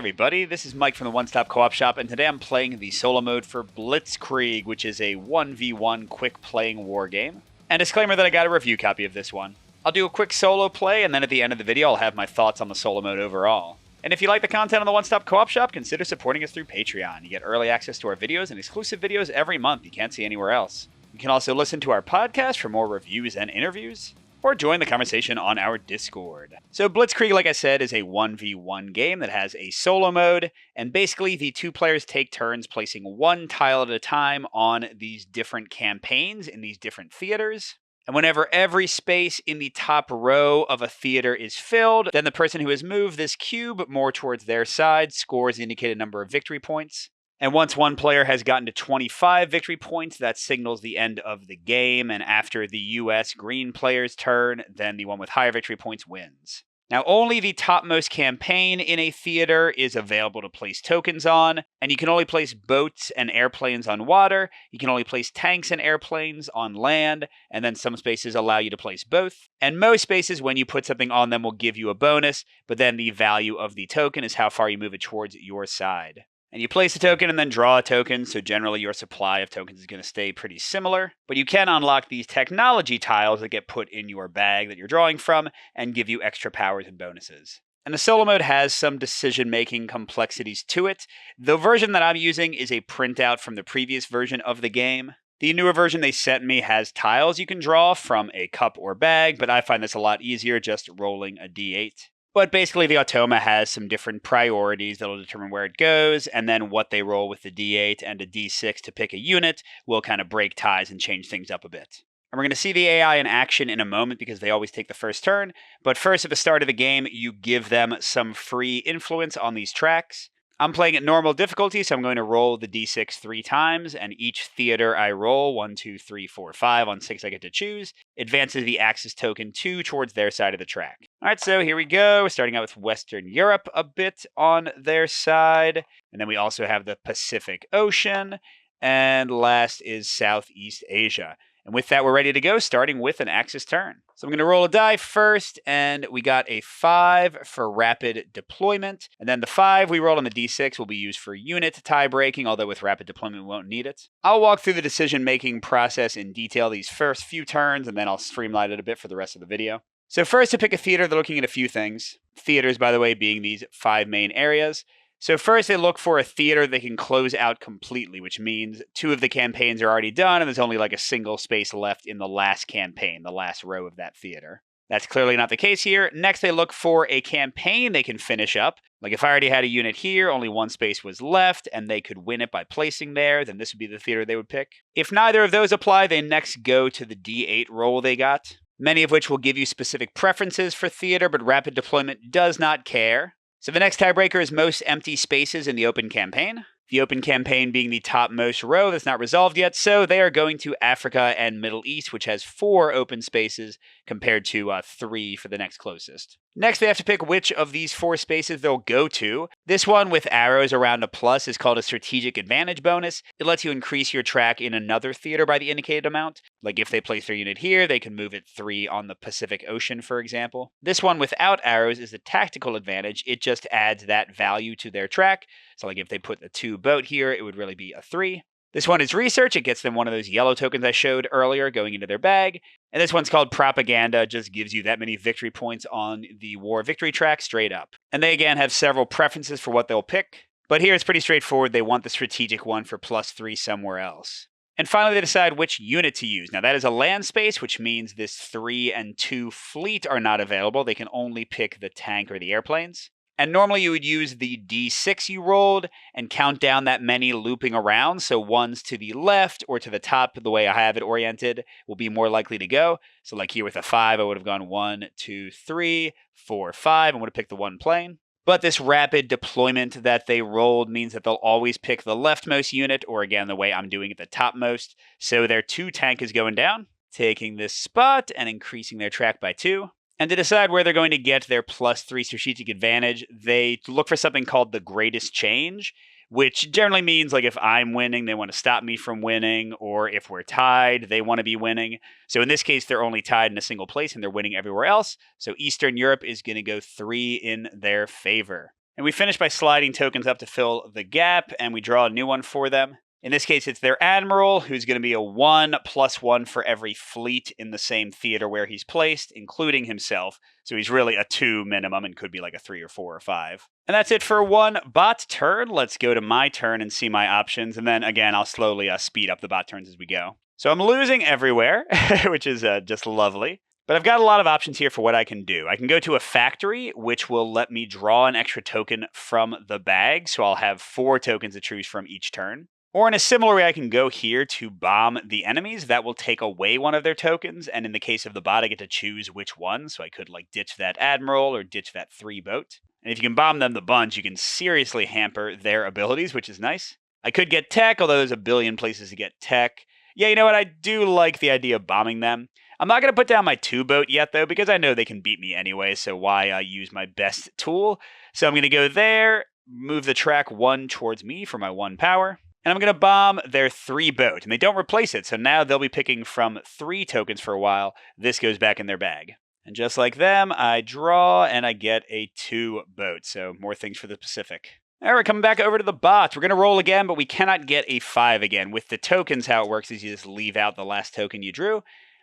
everybody, this is Mike from the One Stop Co-op Shop, and today I'm playing the solo mode for Blitzkrieg, which is a 1v1 quick playing war game. And disclaimer that I got a review copy of this one. I'll do a quick solo play, and then at the end of the video I'll have my thoughts on the solo mode overall. And if you like the content on the One Stop Co-op Shop, consider supporting us through Patreon. You get early access to our videos and exclusive videos every month you can't see anywhere else. You can also listen to our podcast for more reviews and interviews, or join the conversation on our Discord. So Blitzkrieg, like I said, is a 1v1 game that has a solo mode, and basically the two players take turns placing one tile at a time on these different campaigns in these different theaters. And whenever every space in the top row of a theater is filled, then the person who has moved this cube more towards their side scores the indicated number of victory points. And once one player has gotten to 25 victory points, that signals the end of the game. And after the US green player's turn, then the one with higher victory points wins. Now, only the topmost campaign in a theater is available to place tokens on, and you can only place boats and airplanes on water. You can only place tanks and airplanes on land, and then some spaces allow you to place both. And most spaces, when you put something on them, will give you a bonus, but then the value of the token is how far you move it towards your side. And you place a token and then draw a token, so generally your supply of tokens is going to stay pretty similar. But you can unlock these technology tiles that get put in your bag that you're drawing from and give you extra powers and bonuses. And the solo mode has some decision-making complexities to it. The version that I'm using is a printout from the previous version of the game. The newer version they sent me has tiles you can draw from a cup or bag, but I find this a lot easier just rolling a d8. But basically, the automa has some different priorities that will determine where it goes, and then what they roll with the d8 and a d6 to pick a unit will kind of break ties and change things up a bit. And we're going to see the AI in action in a moment because they always take the first turn. But first, at the start of the game, you give them some free influence on these tracks. I'm playing at normal difficulty, so I'm going to roll the d6 3 times, and each theater I roll, 1, 2, 3, 4, 5, on 6 I get to choose, advances the Axis token 2 towards their side of the track. Alright, so here we go, starting out with Western Europe a bit on their side, and then we also have the Pacific Ocean, and last is Southeast Asia. And with that, we're ready to go, starting with an Axis turn. So I'm going to roll a die first, and we got a 5 for rapid deployment. And then the 5 we rolled on the d6 will be used for unit tie-breaking, although with rapid deployment we won't need it. I'll walk through the decision-making process in detail these first few turns, and then I'll streamline it a bit for the rest of the video. So first, to pick a theater, they're looking at a few things. Theaters, by the way, being these 5 main areas. So first, they look for a theater they can close out completely, which means 2 of the campaigns are already done, and there's only like a single space left in the last campaign, the last row of that theater. That's clearly not the case here. Next, they look for a campaign they can finish up. Like if I already had a unit here, only 1 space was left, and they could win it by placing there, then this would be the theater they would pick. If neither of those apply, they next go to the d8 roll they got, many of which will give you specific preferences for theater, but rapid deployment does not care. So the next tiebreaker is most empty spaces in the open campaign. The open campaign being the topmost row that's not resolved yet, so they are going to Africa and Middle East, which has 4 open spaces compared to 3 for the next closest. Next, they have to pick which of these 4 spaces they'll go to. This one with arrows around a plus is called a strategic advantage bonus. It lets you increase your track in another theater by the indicated amount. Like if they place their unit here, they can move it 3 on the Pacific Ocean, for example. This one without arrows is the tactical advantage. It just adds that value to their track. So like if they put the 2 boat here, it would really be a 3. This one is research. It gets them one of those yellow tokens I showed earlier going into their bag. And this one's called propaganda. It just gives you that many victory points on the war victory track straight up. And they again have several preferences for what they'll pick. But here it's pretty straightforward. They want the strategic one for +3 somewhere else. And finally, they decide which unit to use. Now, that is a land space, which means this 3 and 2 fleet are not available. They can only pick the tank or the airplanes. And normally you would use the d6 you rolled and count down that many looping around. So ones to the left or to the top, the way I have it oriented, will be more likely to go. So like here with a 5, I would have gone 1, 2, 3, 4, 5, and would have picked the 1 plane. But this rapid deployment that they rolled means that they'll always pick the leftmost unit, or again, the way I'm doing it, the topmost. So their 2 tank is going down, taking this spot and increasing their track by 2. And to decide where they're going to get their +3 strategic advantage, they look for something called the greatest change, which generally means like if I'm winning, they want to stop me from winning, or if we're tied, they want to be winning. So in this case, they're only tied in a single place and they're winning everywhere else. So Eastern Europe is going to go 3 in their favor. And we finish by sliding tokens up to fill the gap, and we draw a new one for them. In this case, it's their admiral, who's going to be a 1+1 for every fleet in the same theater where he's placed, including himself. So he's really a 2 minimum and could be like a 3 or 4 or 5. And that's it for one bot turn. Let's go to my turn and see my options. And then again, I'll slowly speed up the bot turns as we go. So I'm losing everywhere, which is just lovely. But I've got a lot of options here for what I can do. I can go to a factory, which will let me draw an extra token from the bag. So I'll have 4 tokens to choose from each turn. Or in a similar way, I can go here to bomb the enemies. That will take away one of their tokens. And in the case of the bot, I get to choose which one. So I could like ditch that admiral or ditch that 3 boat. And if you can bomb them the bunch, you can seriously hamper their abilities, which is nice. I could get tech, although there's a billion places to get tech. Yeah, you know what? I do like the idea of bombing them. I'm not going to put down my 2 boat yet, though, because I know they can beat me anyway. So why use my best tool? So I'm going to go there, move the track 1 towards me for my 1 power. And I'm going to bomb their 3 boat, and they don't replace it, so now they'll be picking from 3 tokens for a while. This goes back in their bag. And just like them, I draw, and I get a 2 boat, so more things for the Pacific. All right, coming back over to the bots. We're going to roll again, but we cannot get a 5 again. With the tokens, how it works is you just leave out the last token you drew.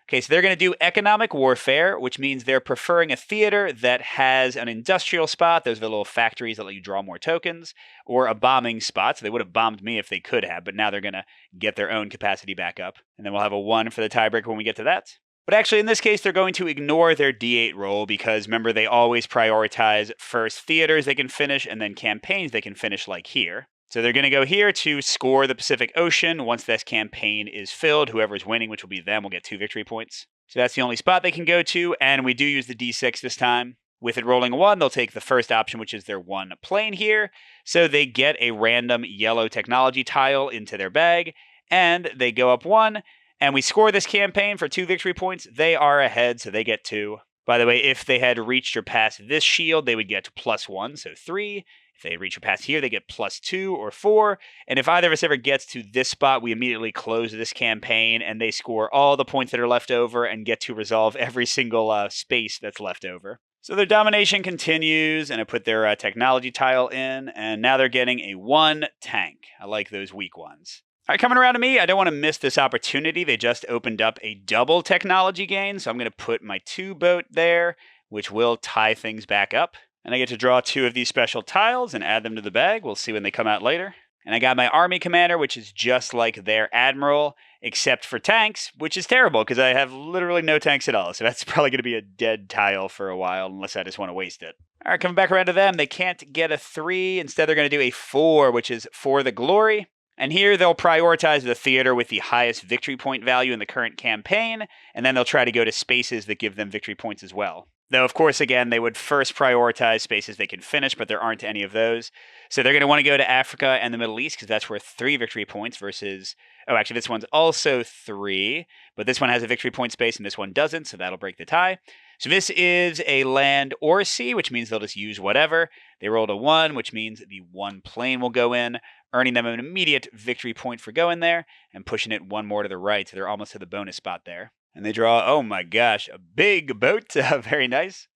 Okay, so they're going to do economic warfare, which means they're preferring a theater that has an industrial spot. Those are the little factories that let you draw more tokens, or a bombing spot. So they would have bombed me if they could have, but now they're going to get their own capacity back up. And then we'll have a 1 for the tiebreaker when we get to that. But actually, in this case, they're going to ignore their D8 roll because, remember, they always prioritize first theaters they can finish and then campaigns they can finish like here. So they're going to go here to score the Pacific Ocean. Once this campaign is filled, whoever's winning, which will be them, will get 2 victory points. So that's the only spot they can go to, and we do use the D6 this time. With it rolling a 1, they'll take the first option, which is their 1 plane here. So they get a random yellow technology tile into their bag, and they go up 1, and we score this campaign for 2 victory points. They are ahead, so they get 2. By the way, if they had reached or passed this shield, they would get +1, so 3. If they reach or pass here, they get +2 or 4. And if either of us ever gets to this spot, we immediately close this campaign, and they score all the points that are left over and get to resolve every single space that's left over. So their domination continues, and I put their technology tile in, and now they're getting a 1 tank. I like those weak ones. All right, coming around to me, I don't want to miss this opportunity. They just opened up a double technology gain, so I'm going to put my 2 boat there, which will tie things back up. And I get to draw 2 of these special tiles and add them to the bag. We'll see when they come out later. And I got my army commander, which is just like their admiral, except for tanks, which is terrible because I have literally no tanks at all. So that's probably going to be a dead tile for a while unless I just want to waste it. All right, coming back around to them. They can't get a 3. Instead, they're going to do a 4, which is for the glory. And here they'll prioritize the theater with the highest victory point value in the current campaign. And then they'll try to go to spaces that give them victory points as well. Though, of course, again, they would first prioritize spaces they can finish, but there aren't any of those. So they're going to want to go to Africa and the Middle East because that's worth 3 victory points versus... Oh, actually, this one's also 3, but this one has a victory point space and this one doesn't, so that'll break the tie. So this is a land or sea, which means they'll just use whatever. They rolled a 1, which means the 1 plane will go in, earning them an immediate victory point for going there and pushing it 1 more to the right, so they're almost to the bonus spot there. And they draw, oh my gosh, a big boat. Very nice.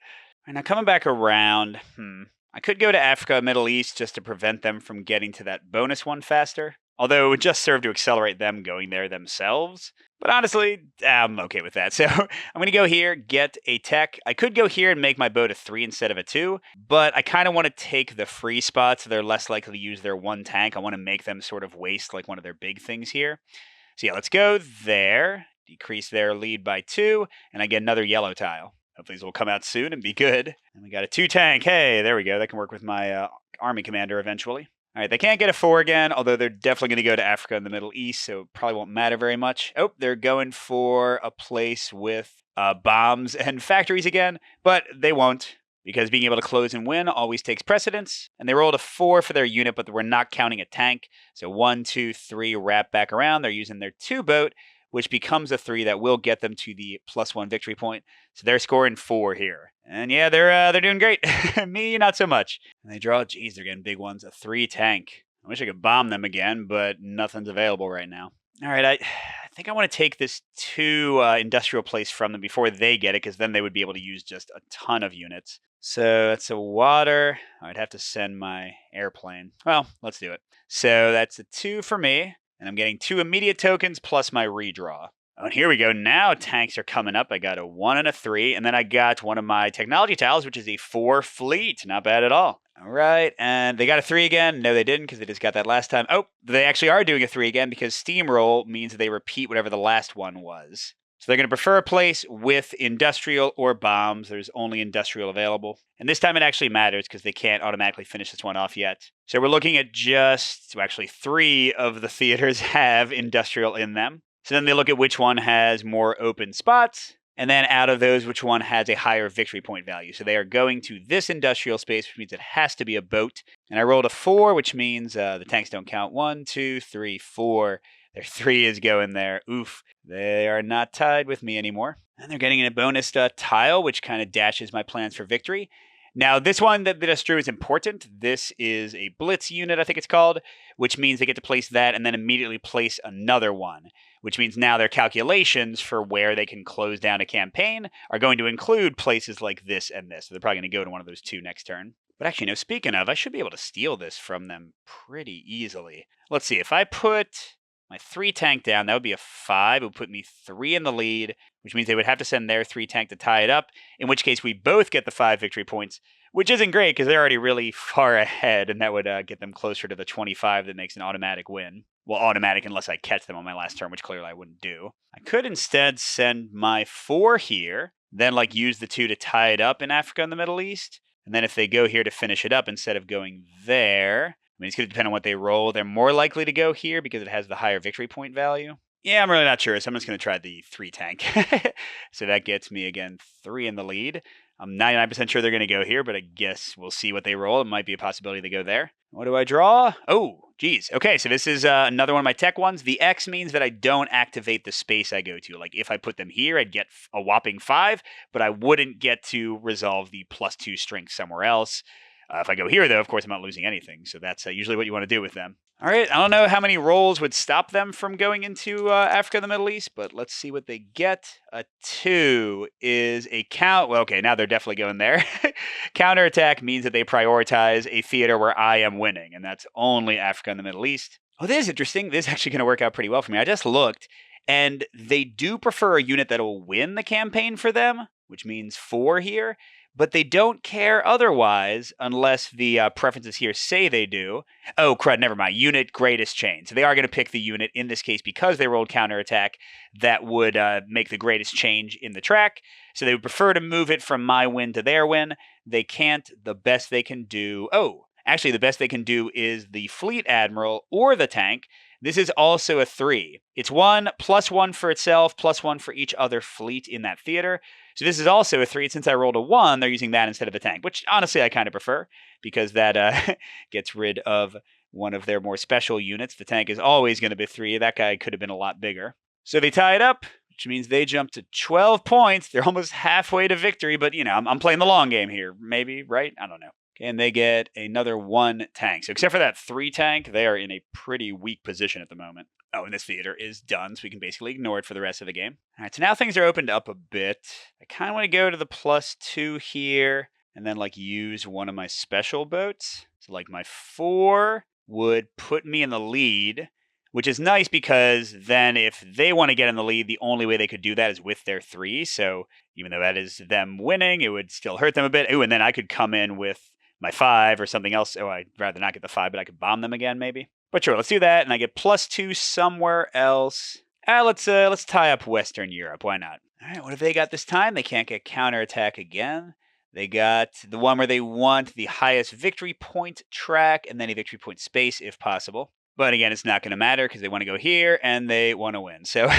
And now coming back around, I could go to Africa, Middle East, just to prevent them from getting to that bonus one faster. Although it would just serve to accelerate them going there themselves. But honestly, I'm okay with that. So I'm going to go here, get a tech. I could go here and make my boat a 3 instead of a 2. But I kind of want to take the free spots so they're less likely to use their 1 tank. I want to make them sort of waste like one of their big things here. So yeah, let's go there. Decrease their lead by 2, and I get another yellow tile. Hopefully these will come out soon and be good. And we got a 2 tank. Hey, there we go. That can work with my army commander eventually. All right, they can't get a 4 again, although they're definitely going to go to Africa and the Middle East, so it probably won't matter very much. Oh, they're going for a place with bombs and factories again, but they won't, because being able to close and win always takes precedence. And they rolled a 4 for their unit, but we're not counting a tank. So 1, 2, 3, wrap back around. They're using their 2 boat, which becomes a 3 that will get them to the +1 victory point. So they're scoring 4 here. And yeah, they're doing great. Me, not so much. And they draw, geez, they're getting big ones. A 3 tank. I wish I could bomb them again, but nothing's available right now. All right, I think I want to take this 2 industrial place from them before they get it, because then they would be able to use just a ton of units. So that's a water. I'd have to send my airplane. Well, let's do it. So that's a 2 for me, and I'm getting 2 immediate tokens plus my redraw. Oh, and here we go. Now tanks are coming up. I got a 1 and a 3, and then I got one of my technology tiles, which is a 4 fleet. Not bad at all. All right, and they got a 3 again. No, they didn't because they just got that last time. Oh, they actually are doing a 3 again because steamroll means that they repeat whatever the last one was. So they're going to prefer a place with industrial or bombs. There's only industrial available. And this time it actually matters because they can't automatically finish this one off yet. So we're looking at actually 3 of the theaters have industrial in them. So then they look at which one has more open spots. And then out of those, which one has a higher victory point value. So they are going to this industrial space, which means it has to be a boat. And I rolled a 4, which means the tanks don't count. 1, 2, 3, 4. Their 3 is going there. Oof. They are not tied with me anymore. And they're getting a bonus tile, which kind of dashes my plans for victory. Now, this one that just drew is important. This is a blitz unit, I think it's called, which means they get to place that and then immediately place another one, which means now their calculations for where they can close down a campaign are going to include places like this and this. So they're probably going to go to one of those 2 next turn. But actually, no, speaking of, I should be able to steal this from them pretty easily. Let's see, if I put my 3 tank down, that would be a 5. It would put me 3 in the lead, which means they would have to send their 3 tank to tie it up, in which case we both get the 5 victory points, which isn't great because they're already really far ahead, and that would get them closer to the 25 that makes an automatic win. Well, automatic unless I catch them on my last turn, which clearly I wouldn't do. I could instead send my 4 here, then use the 2 to tie it up in Africa and the Middle East, and then if they go here to finish it up instead of going there, I mean, it's going to depend on what they roll. They're more likely to go here because it has the higher victory point value. Yeah, I'm really not sure, so I'm just going to try the 3 tank. So that gets me, again, 3 in the lead. I'm 99% sure they're going to go here, but I guess we'll see what they roll. It might be a possibility they go there. What do I draw? Oh, geez. Okay, so this is another one of my tech ones. The X means that I don't activate the space I go to. Like, if I put them here, I'd get a whopping 5, but I wouldn't get to resolve the +2 strength somewhere else. If I go here, though, of course, I'm not losing anything. So that's usually what you want to do with them. All right, I don't know how many rolls would stop them from going into Africa and the Middle East, but let's see what they get. A 2 is a count. Well, okay, now they're definitely going there. Counterattack means that they prioritize a theater where I am winning, and that's only Africa and the Middle East. Oh, this is interesting. This is actually going to work out pretty well for me. I just looked, and they do prefer a unit that will win the campaign for them, which means 4 here. But they don't care otherwise unless the preferences here say they do. Oh, crud, never mind. Unit greatest change. So they are going to pick the unit, in this case, because they rolled counterattack, that would make the greatest change in the track. So they would prefer to move it from my win to their win. They can't. The best they can do... Oh, actually, the best they can do is the fleet admiral or the tank. This is also a 3. It's 1 plus 1 for itself, plus 1 for each other fleet in that theater. So this is also a 3. Since I rolled a 1, they're using that instead of the tank, which honestly I kind of prefer because that gets rid of one of their more special units. The tank is always going to be 3. That guy could have been a lot bigger. So they tie it up, which means they jump to 12 points. They're almost halfway to victory, but, you know, I'm playing the long game here. Maybe, right? I don't know. Okay, and they get another 1 tank. So except for that 3 tank, they are in a pretty weak position at the moment. Oh, and this theater is done, so we can basically ignore it for the rest of the game. All right, so now things are opened up a bit. I kind of want to go to the +2 here and then, use one of my special boats. So, my 4 would put me in the lead, which is nice because then if they want to get in the lead, the only way they could do that is with their 3. So even though that is them winning, it would still hurt them a bit. Ooh, and then I could come in with my 5 or something else. Oh, I'd rather not get the 5, but I could bomb them again maybe. But sure, let's do that, and I get +2 somewhere else. Let's tie up Western Europe. Why not? All right, what have they got this time? They can't get counterattack again. They got the one where they want the highest victory point track and then a victory point space if possible. But again, it's not going to matter because they want to go here and they want to win. So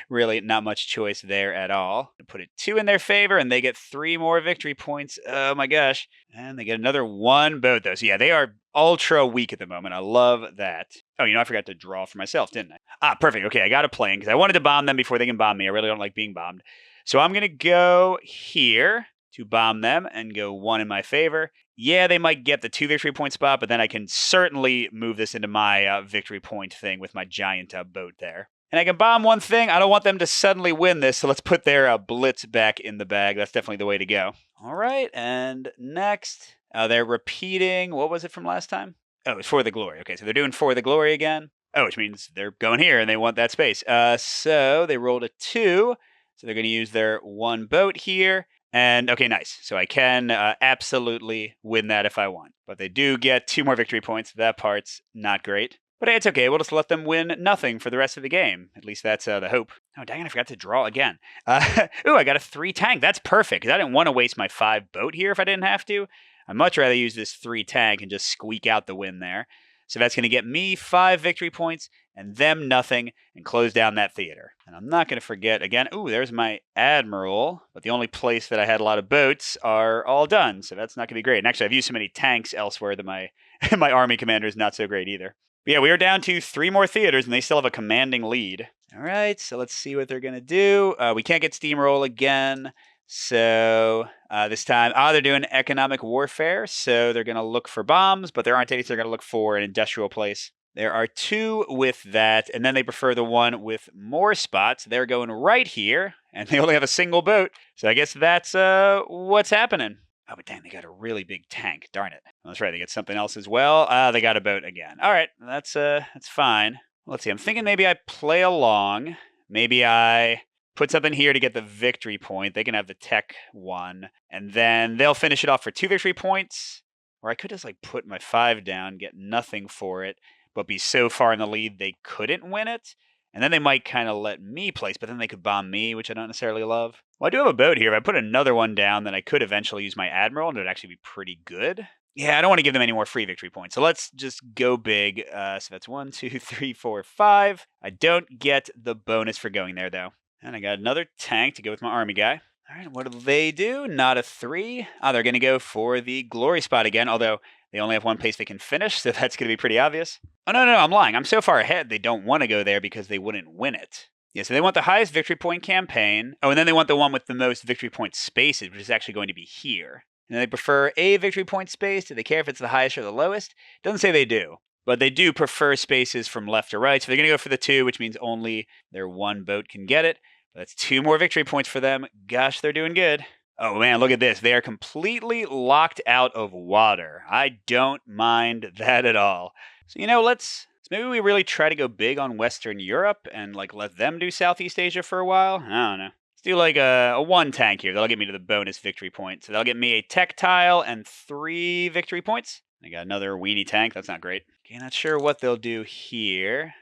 really not much choice there at all. Put it 2 in their favor and they get 3 more victory points. Oh my gosh. And they get another 1 boat though. So yeah, they are ultra weak at the moment. I love that. Oh, I forgot to draw for myself, didn't I? Ah, perfect. Okay, I got a plane because I wanted to bomb them before they can bomb me. I really don't like being bombed. So I'm going to go here to bomb them and go 1 in my favor. Yeah, they might get the 2 victory point spot, but then I can certainly move this into my victory point thing with my giant boat there. And I can bomb one thing. I don't want them to suddenly win this, so let's put their blitz back in the bag. That's definitely the way to go. All right, and next, they're repeating. What was it from last time? Oh, it's For the Glory. Okay, so they're doing For the Glory again. Oh, which means they're going here and they want that space. So they rolled a 2. So they're going to use their 1 boat here. And okay, nice. So I can absolutely win that if I want. But they do get 2 more victory points. That part's not great. But hey, it's okay. We'll just let them win nothing for the rest of the game. At least that's the hope. Oh, dang it, I forgot to draw again. Ooh, I got a 3 tank. That's perfect, because I didn't want to waste my 5 boat here if I didn't have to. I'd much rather use this 3 tank and just squeak out the win there. So that's going to get me 5 victory points and them nothing and close down that theater. And I'm not going to forget, again, ooh, there's my admiral. But the only place that I had a lot of boats are all done, so that's not going to be great. And actually, I've used so many tanks elsewhere that my, my army commander is not so great either. But yeah, we are down to 3 more theaters, and they still have a commanding lead. All right, so let's see what they're going to do. We can't get steamroll again. So this time, they're doing economic warfare. So they're going to look for bombs, but there aren't any, so they're going to look for an industrial place. There are 2 with that, and then they prefer the one with more spots. They're going right here, and they only have a single boat. So I guess that's what's happening. Oh, but dang, they got a really big tank. Darn it. Well, that's right, they get something else as well. They got a boat again. All right, that's fine. Let's see, I'm thinking maybe I play along. Maybe I put something here to get the victory point. They can have the tech one, and then they'll finish it off for 2 victory points. Or I could just like put my 5 down, get nothing for it, but be so far in the lead they couldn't win it. And then they might kind of let me place, but then they could bomb me, which I don't necessarily love. Well, I do have a boat here. If I put another one down, then I could eventually use my admiral, and it would actually be pretty good. Yeah, I don't want to give them any more free victory points. So let's just go big. So that's 1, 2, 3, 4, 5. I don't get the bonus for going there, though. And I got another tank to go with my army guy. All right, what do they do? Not a 3. They're going to go for the glory spot again, although they only have 1 place they can finish, so that's going to be pretty obvious. Oh, no, I'm lying. I'm so far ahead, they don't want to go there because they wouldn't win it. Yeah, so they want the highest victory point campaign. Oh, and then they want the one with the most victory point spaces, which is actually going to be here. And they prefer a victory point space. Do they care if it's the highest or the lowest? Doesn't say they do. But they do prefer spaces from left to right. So they're going to go for the 2, which means only their 1 boat can get it. But that's 2 more victory points for them. Gosh, they're doing good. Oh man, look at this. They are completely locked out of water. I don't mind that at all. So, let's maybe we really try to go big on Western Europe and like let them do Southeast Asia for a while. I don't know. Let's do like a 1 tank here. That'll get me to the bonus victory point. So that'll get me a tech tile and 3 victory points. I got another weenie tank. That's not great. Okay, not sure what they'll do here.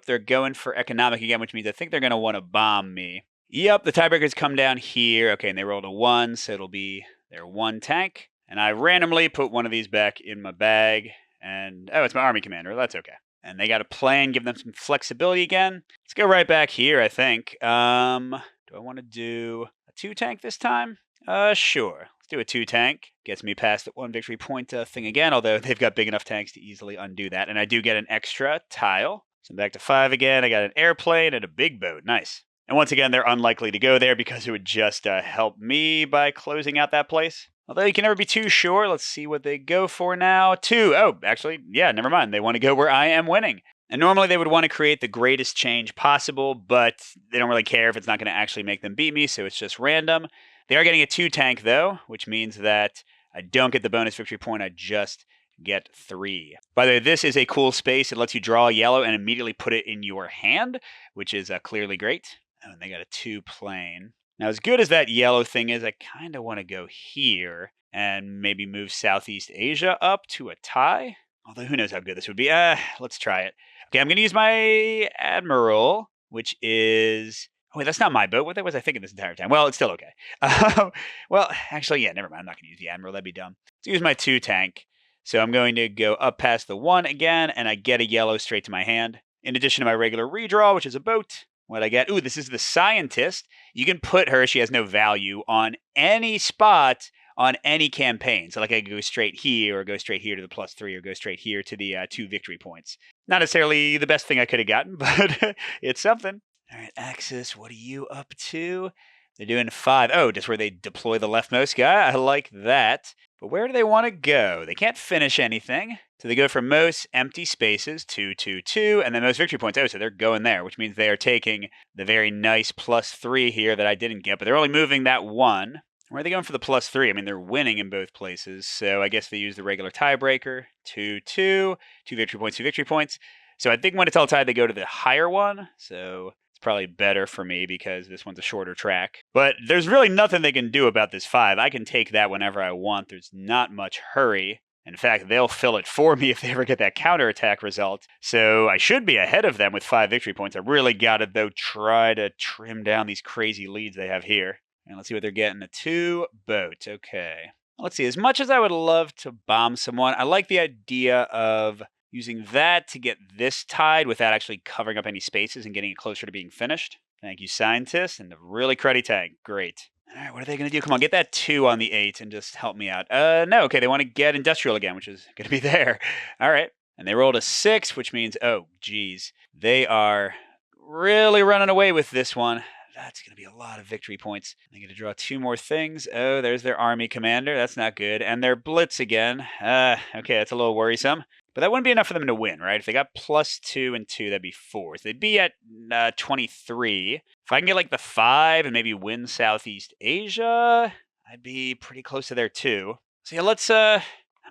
They're going for economic again, which means I think they're going to want to bomb me. Yep, the tiebreakers come down here. Okay, and they rolled a 1, so it'll be their 1 tank. And I randomly put one of these back in my bag. And, it's my army commander. That's okay. And they got a plan, give them some flexibility again. Let's go right back here, I think. Do I want to do a 2 tank this time? Sure. Let's do a 2 tank. Gets me past the 1 victory point thing again, although they've got big enough tanks to easily undo that. And I do get an extra tile. So I'm back to 5 again. I got an airplane and a big boat. Nice. And once again, they're unlikely to go there because it would just help me by closing out that place. Although you can never be too sure. Let's see what they go for now. 2. Oh, actually, yeah, never mind. They want to go where I am winning. And normally they would want to create the greatest change possible, but they don't really care if it's not going to actually make them beat me, so it's just random. They are getting a 2 tank, though, which means that I don't get the bonus victory point. I just get 3. By the way, this is a cool space. It lets you draw a yellow and immediately put it in your hand, which is clearly great. Oh, and they got a 2 plane. Now, as good as that yellow thing is, I kind of want to go here and maybe move Southeast Asia up to a tie. Although, who knows how good this would be. Let's try it. Okay, I'm going to use my admiral, which is... Oh, wait, that's not my boat. What was I thinking this entire time? Well, it's still okay. Well, actually, yeah, never mind. I'm not going to use the admiral. That'd be dumb. Let's use my 2 tank. So I'm going to go up past the 1 again, and I get a yellow straight to my hand. In addition to my regular redraw, which is a boat. What I get? Ooh, this is the scientist. You can put her, she has no value, on any spot on any campaign. So like I could go straight here, or go straight here to the +3, or go straight here to the 2 victory points. Not necessarily the best thing I could have gotten, but it's something. All right, Axis, what are you up to? They're doing 5. Oh, just where they deploy the leftmost guy. I like that. But where do they want to go? They can't finish anything. So they go for most empty spaces, 2, 2, 2, and then most victory points. Oh, so they're going there, which means they are taking the very nice +3 here that I didn't get, but they're only moving that 1. Where are they going for the +3? I mean, they're winning in both places, so I guess they use the regular tiebreaker. 2, 2, 2 victory points, 2 victory points. So I think when it's all tied, they go to the higher one, so it's probably better for me because this one's a shorter track. But there's really nothing they can do about this 5. I can take that whenever I want. There's not much hurry. In fact, they'll fill it for me if they ever get that counterattack result. So I should be ahead of them with 5 victory points. I really got to, though, try to trim down these crazy leads they have here. And let's see what they're getting. A 2 boat. Okay. Let's see. As much as I would love to bomb someone, I like the idea of using that to get this tied without actually covering up any spaces and getting it closer to being finished. Thank you, scientists, and a really cruddy tank. Great. All right, what are they going to do? Come on, get that 2 on the 8 and just help me out. No, okay, they want to get industrial again, which is going to be there. All right. And they rolled a 6, which means, oh, geez, they are really running away with this one. That's going to be a lot of victory points. They're going to draw 2 more things. Oh, there's their army commander. That's not good. And their blitz again. Okay, that's a little worrisome. But that wouldn't be enough for them to win, right? If they got +2 and 2, that'd be 4. So they'd be at 23. If I can get like the 5 and maybe win Southeast Asia, I'd be pretty close to there too. So yeah, let's, I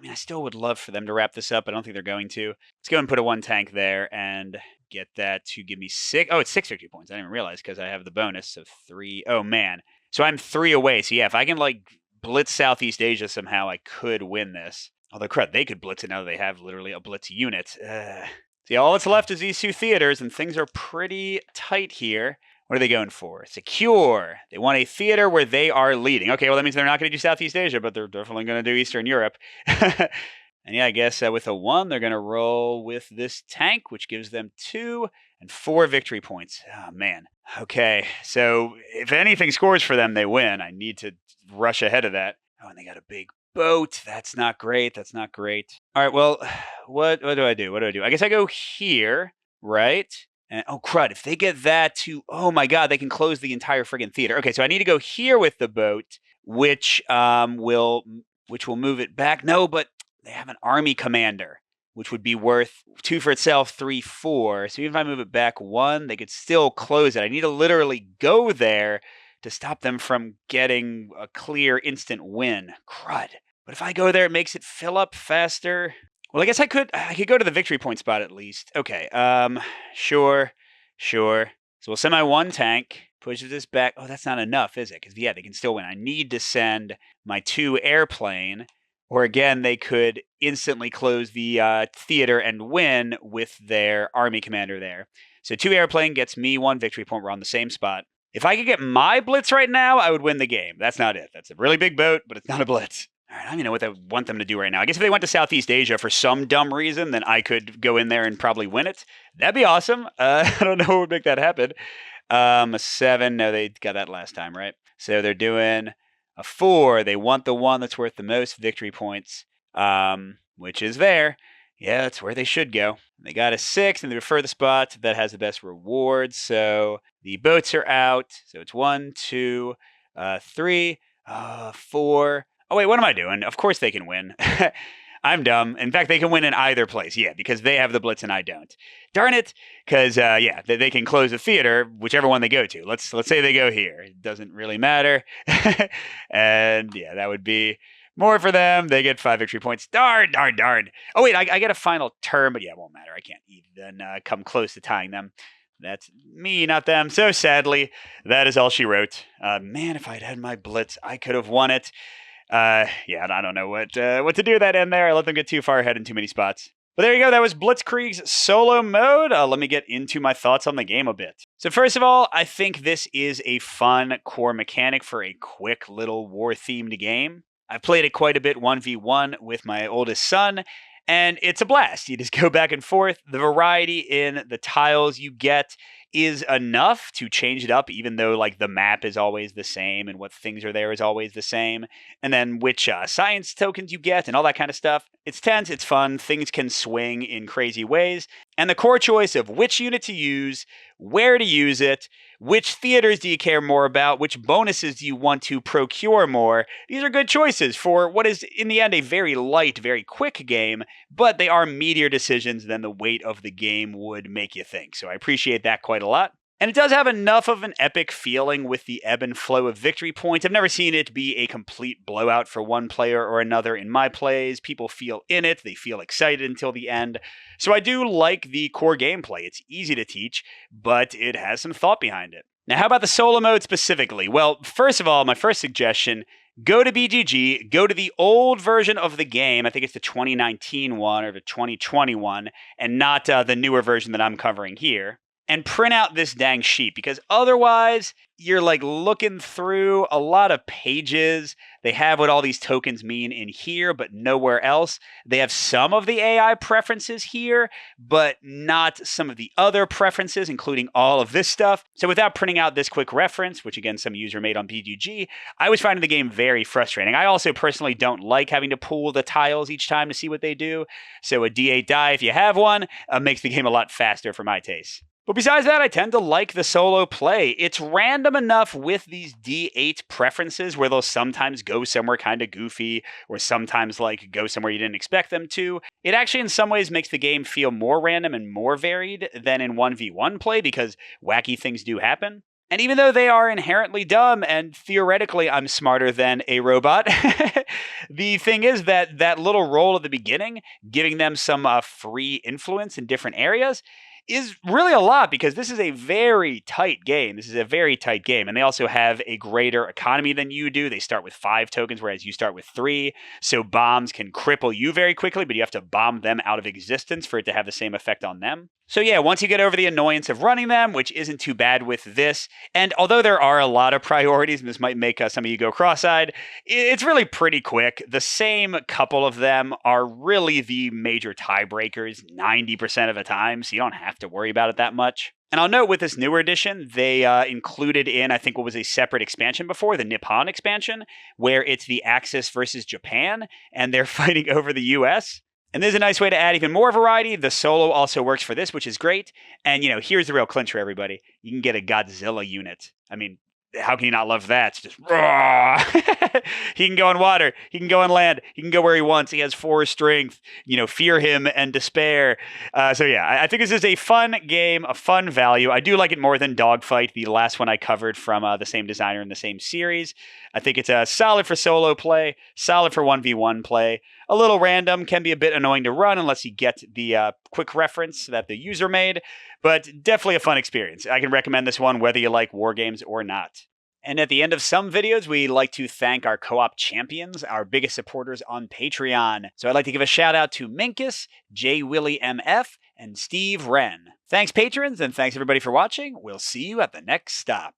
mean, I still would love for them to wrap this up, but I don't think they're going to. Let's go and put a 1 tank there and get that to give me 6. Oh, it's 6 victory points. I didn't even realize because I have the bonus of 3. Oh, man. So I'm 3 away. So yeah, if I can like blitz Southeast Asia somehow, I could win this. Although, crud, they could blitz it now that they have literally a blitz unit. See, all that's left is these 2 theaters, and things are pretty tight here. What are they going for? Secure. They want a theater where they are leading. Okay, well, that means they're not going to do Southeast Asia, but they're definitely going to do Eastern Europe. And yeah, I guess with a 1, they're going to roll with this tank, which gives them 2 and 4 victory points. Oh, man. Okay, so if anything scores for them, they win. I need to rush ahead of that. Oh, and they got a big boat. That's not great. That's not great. All right, well, what do I do? What do I do? I guess I go here, right? And oh, crud, if they get that to, oh my God, they can close the entire friggin' theater. Okay, so I need to go here with the boat, which will move it back. No, but they have an army commander, which would be worth 2 for itself, 3, 4. So even if I move it back 1, they could still close it. I need to literally go there to stop them from getting a clear instant win. Crud. But if I go there, it makes it fill up faster. Well, I guess I could go to the victory point spot at least. Okay, sure. So we'll send my 1 tank, pushes this back. Oh, that's not enough, is it? Because, yeah, they can still win. I need to send my 2 airplane, or again, they could instantly close the theater and win with their army commander there. So 2 airplane gets me 1 victory point. We're on the same spot. If I could get my blitz right now, I would win the game. That's not it. That's a really big boat, but it's not a blitz. All right, I don't even know what I want them to do right now. I guess if they went to Southeast Asia for some dumb reason, then I could go in there and probably win it. That'd be awesome. I don't know what would make that happen. A 7. No, they got that last time, right? So they're doing a 4. They want the 1 that's worth the most victory points, which is there. Yeah, that's where they should go. They got a 6, and they prefer the spot that has the best rewards. So the boats are out. So it's 1, 2, 3, 4. Oh, wait, what am I doing? Of course they can win. I'm dumb. In fact, they can win in either place. Yeah, because they have the blitz and I don't. Darn it. Because, yeah, they can close the theater, whichever one they go to. Let's say they go here. It doesn't really matter. And, yeah, that would be more for them. They get 5 victory points. Darn. Oh, wait, I get a final turn, but yeah, it won't matter. I can't even come close to tying them. That's me, not them. So sadly, that is all she wrote. Man, if I'd had my blitz, I could have won it. Yeah, I don't know what to do with that end there. I let them get too far ahead in too many spots. But there you go. That was Blitzkrieg's solo mode. Let me get into my thoughts on the game a bit. So first of all, I think this is a fun core mechanic for a quick little war-themed game. I've played it quite a bit 1v1 with my oldest son, and it's a blast. You just go back and forth. The variety in the tiles you get is enough to change it up, even though like the map is always the same and what things are there is always the same. And then which science tokens you get and all that kind of stuff. It's tense, it's fun, things can swing in crazy ways. And the core choice of which unit to use, where to use it, which theaters do you care more about, which bonuses do you want to procure more. These are good choices for what is, in the end, a very light, very quick game, but they are meatier decisions than the weight of the game would make you think. So I appreciate that quite a lot. And it does have enough of an epic feeling with the ebb and flow of victory points. I've never seen it be a complete blowout for one player or another in my plays. People feel in it, they feel excited until the end. So I do like the core gameplay. It's easy to teach, but it has some thought behind it. Now, how about the solo mode specifically? Well, first of all, my first suggestion, go to BGG, go to the old version of the game. I think it's the 2019 one or the 2020 one, and not the newer version that I'm covering here. And print out this dang sheet, because otherwise you're like looking through a lot of pages. They have what all these tokens mean in here, but nowhere else. They have some of the AI preferences here, but not some of the other preferences, including all of this stuff. So without printing out this quick reference, which again, some user made on BGG, I was finding the game very frustrating. I also personally don't like having to pull the tiles each time to see what they do. So a D8 die, if you have one, makes the game a lot faster for my taste. But besides that, I tend to like the solo play. It's random enough with these D8 preferences where they'll sometimes go somewhere kind of goofy or sometimes like go somewhere you didn't expect them to. It actually in some ways makes the game feel more random and more varied than in 1v1 play because wacky things do happen. And even though they are inherently dumb and theoretically I'm smarter than a robot, the thing is that that little role at the beginning, giving them some free influence in different areas, is really a lot because this is a very tight game. This is a very tight game. And they also have a greater economy than you do. They start with 5 tokens, whereas you start with 3. So bombs can cripple you very quickly, but you have to bomb them out of existence for it to have the same effect on them. So yeah, once you get over the annoyance of running them, which isn't too bad with this, and although there are a lot of priorities, and this might make some of you go cross-eyed, it's really pretty quick. The same couple of them are really the major tiebreakers 90% of the time, so you don't have to worry about it that much. And I'll note with this newer edition, they included in, I think, what was a separate expansion before, the Nippon expansion, where it's the Axis versus Japan, and they're fighting over the US. And there's a nice way to add even more variety. The solo also works for this, which is great. And, you know, here's the real clincher, everybody. You can get a Godzilla unit. I mean, how can you not love that? It's just raw. He can go on water. He can go on land. He can go where he wants. He has 4 strength. You know, fear him and despair. So yeah, I think this is a fun game, a fun value. I do like it more than Dogfight, the last one I covered from the same designer in the same series. I think it's solid for solo play, solid for 1v1 play. A little random, can be a bit annoying to run unless you get the quick reference that the user made, but definitely a fun experience. I can recommend this one whether you like war games or not. And at the end of some videos, we like to thank our co-op champions, our biggest supporters on Patreon. So I'd like to give a shout out to Minkus, J. Willie MF, and Steve Wren. Thanks, patrons, and thanks everybody for watching. We'll see you at the next stop.